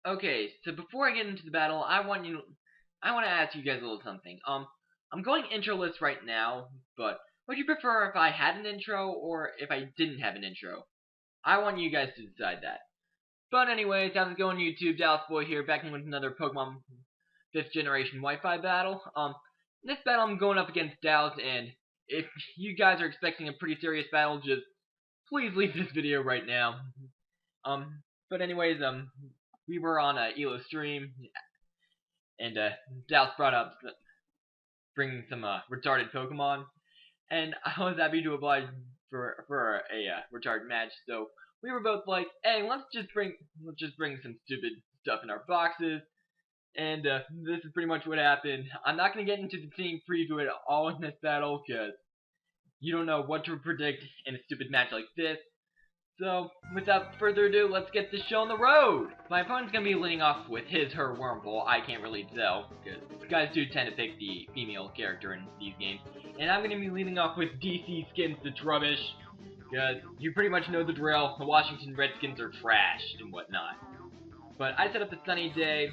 Okay, so before I get into the battle, I want to ask you guys a little something. I'm going introless right now, but would you prefer if I had an intro or if I didn't have an intro? I want you guys to decide that. But anyways, how's it going, YouTube? Dallasboi here, back in with another Pokemon 5th generation Wi-Fi battle. In this battle I'm going up against Doused, and if you guys are expecting a pretty serious battle, just please leave this video right now. But anyways, we were on a ELO stream, and Dallas brought up bringing some retarded Pokemon, and I was happy to oblige for a retarded match. So we were both like, hey, let's just bring some stupid stuff in our boxes. And this is pretty much what happened. I'm not gonna get into the team preview at all in this battle because you don't know what to predict in a stupid match like this. So, without further ado, let's get this show on the road! My opponent's gonna be leading off with his/her Wurmple. I can't really tell, because guys do tend to pick the female character in these games. And I'm gonna be leading off with DC Skins the Trubbish, because you pretty much know the drill. The Washington Redskins are trash and whatnot. But I set up the Sunny Day,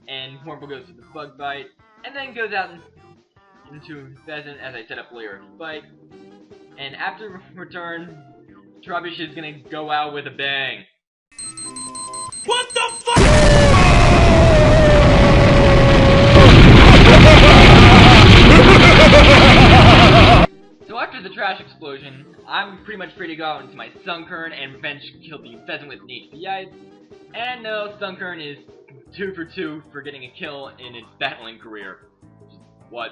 and Wurmple goes to the Bug Bite, and then goes out into Pheasant as I set up Layer of Spike. And after return, Trubbish is gonna go out with a bang. What the fuck? So after the trash explosion, I'm pretty much free to go out into my Sunkern and revenge kill the Pheasant with an HP Ice. And no, Sunkern is 2 for 2 for getting a kill in its battling career. What?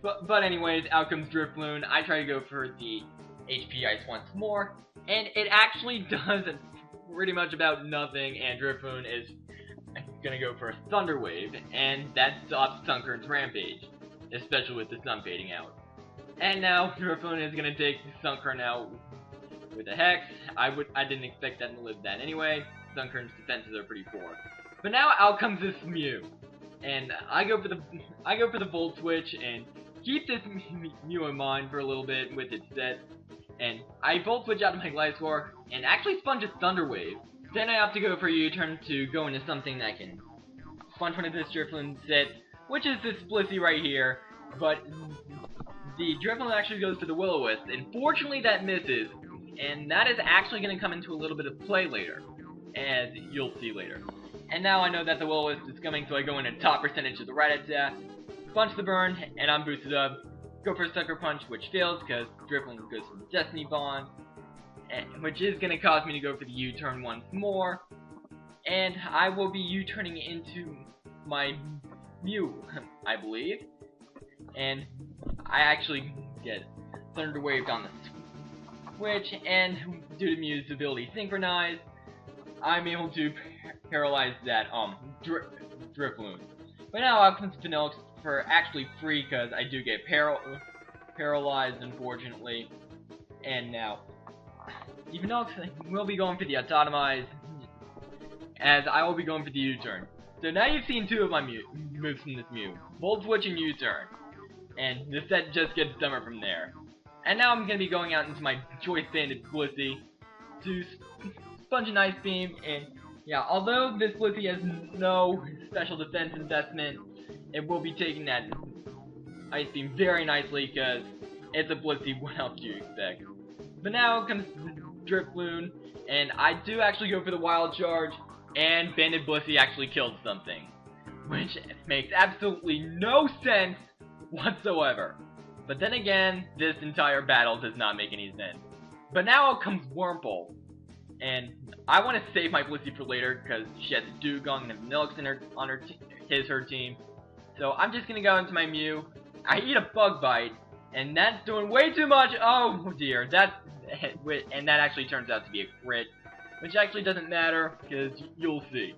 But anyways, out comes Drifloon. I try to go for the HP Ice once more, and it actually does pretty much about nothing, and Drifloon is gonna go for a Thunder Wave, and that stops Sunkern's Rampage, especially with the sun fading out. And now Drifloon is gonna take Sunkern out with a Hex. I didn't expect that to live that anyway. Sunkern's defenses are pretty poor. But now out comes this Mew, and I go for the Volt Switch and keep this Mew in mind for a little bit with its set. And I Volt Switch out of my Gliscor, and actually sponge a Thunder Wave. Then I opt to go for a U-turn to go into something that can sponge one of this Drifloon set, which is this Blissey right here. But the Drifloon actually goes to the Will-O-Wisp, and fortunately that misses. And that is actually going to come into a little bit of play later, as you'll see later. And now I know that the Will-O-Wisp is coming, so I go into top percentage of the right attack, punch the burn, and I'm boosted up. Go for a Sucker Punch, which fails because Drifloon goes for the Destiny Bond, which is going to cause me to go for the U-turn once more. And I will be U-turning into my Mew, I believe. And I actually get Thunder Waved on the Switch, and due to Mew's ability Synchronize, I'm able to paralyze that Drifloon. But now out comes Vanilluxe for actually free, because I do get paralyzed, unfortunately. And now Vanilluxe will be going for the Autotomize, as I will be going for the U-turn. So now you've seen two of my moves from this Mew, Volt Switch and U-turn, and the set just gets dumber from there. And now I'm going to be going out into my Choice Banded Blissey to sponge an Ice Beam, and yeah, although this Blissey has no special defense investment, it will be taking that Ice Beam very nicely, because it's a Blissey, what else do you expect? But now comes Drifloon, and I do actually go for the Wild Charge, and Banded Blissey actually killed something, which makes absolutely no sense whatsoever. But then again, this entire battle does not make any sense. But now out comes Wurmple, and I want to save my Blissey for later, because she has a Dugong and a Vanilluxe on her team. So I'm just gonna go into my Mew. I eat a Bug Bite, and that's doing way too much. Oh dear, and that actually turns out to be a crit, which actually doesn't matter, because you'll see.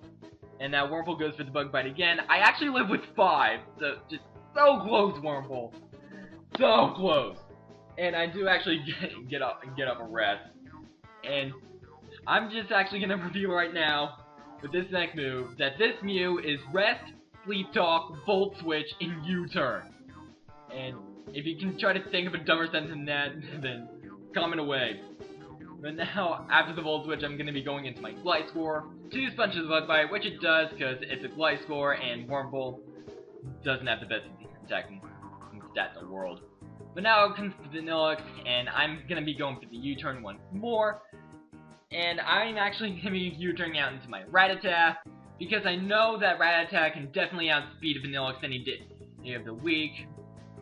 And now Wurmple goes for the Bug Bite again. I actually live with 5, so just so close, Wurmple. So close. And I do actually get up a rest. And I'm just actually gonna review right now with this next move that this Mew is Rest, Sleep Talk, Volt Switch, and U-turn. And if you can try to think of a dumber sentence than that, then comment away. But now, after the Volt Switch, I'm going to be going into my Gliscor to use Punches of Bug Bite, which it does because it's a Gliscor and Wurmple doesn't have the best attacking stats in the world. But now comes the Vanilluxe, and I'm going to be going for the U-turn once more. And I'm actually going to be U-turning out into my Rattata, because I know that Rattata can definitely outspeed Vanilluxe any day of the week.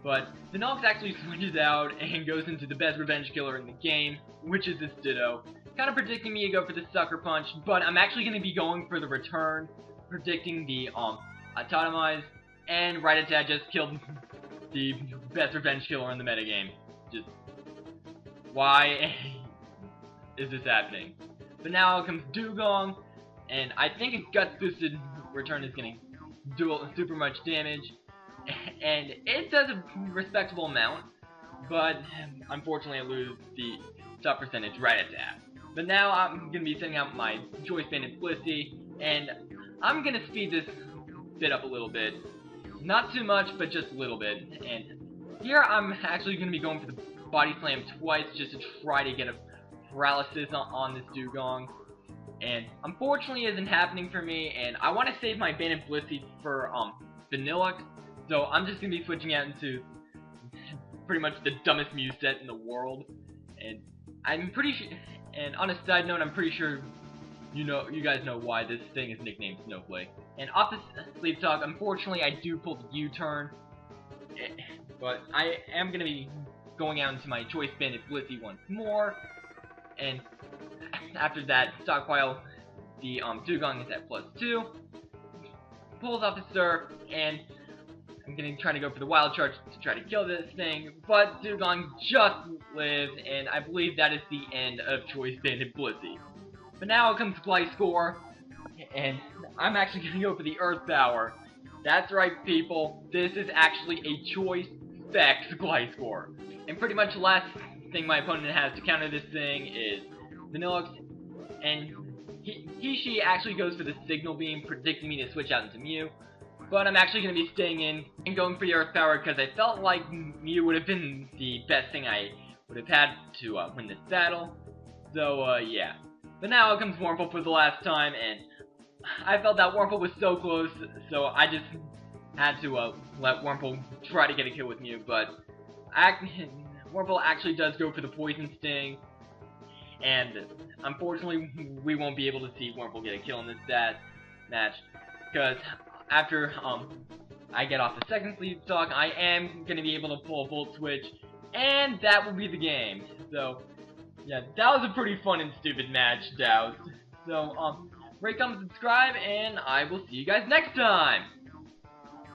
But Vanilluxe actually switches out and goes into the best revenge killer in the game, which is this Ditto. Kind of predicting me to go for the Sucker Punch, but I'm actually going to be going for the return, predicting the Autotomize, and Rattata just killed the best revenge killer in the metagame. Just, why is this happening? But now comes Dewgong, and I think a Guts boosted return is going to do super much damage. And it does a respectable amount, but unfortunately I lose the top percentage Rattata. But now I'm going to be sending out my Choice Banded Blissey, and I'm going to speed this bit up a little bit. Not too much, but just a little bit. And here I'm actually going to be going for the Body Slam twice just to try to get a paralysis on this Dewgong. And unfortunately it isn't happening for me, and I want to save my Banded Blissey for Vanilluxe. So I'm just going to be switching out into pretty much the dumbest moveset in the world. And I'm pretty sure, and on a side note, I'm pretty sure you guys know why this thing is nicknamed Snowflake. And off the sleep talk, unfortunately I do pull the U-turn. But I am going to be going out into my Choice Banded Blissey once more. And after that stockpile, the Dewgong is at +2. Pulls off the Surf, and I'm going to try to go for the Wild Charge to try to kill this thing, but Dewgong just lives, and I believe that is the end of Choice Banded Blissey. But now comes Gliscor, and I'm actually going to go for the Earth Power. That's right, people, this is actually a Choice Specs Gliscor. And pretty much the last thing my opponent has to counter this thing is Vanilluxe, and she actually goes for the Signal Beam, predicting me to switch out into Mew. But I'm actually going to be staying in and going for the Earth Power because I felt like Mew would have been the best thing I would have had to win this battle. So, yeah. But now comes Wurmple for the last time, and I felt that Wurmple was so close, so I just had to let Wurmple try to get a kill with Mew. But Wurmple actually does go for the Poison Sting, and unfortunately we won't be able to see Wurmple get a kill in this match, because after I get off the second sleep talk, I am going to be able to pull a Volt Switch, and that will be the game. So, yeah, that was a pretty fun and stupid match, Doused. So, rate, comment, subscribe, and I will see you guys next time!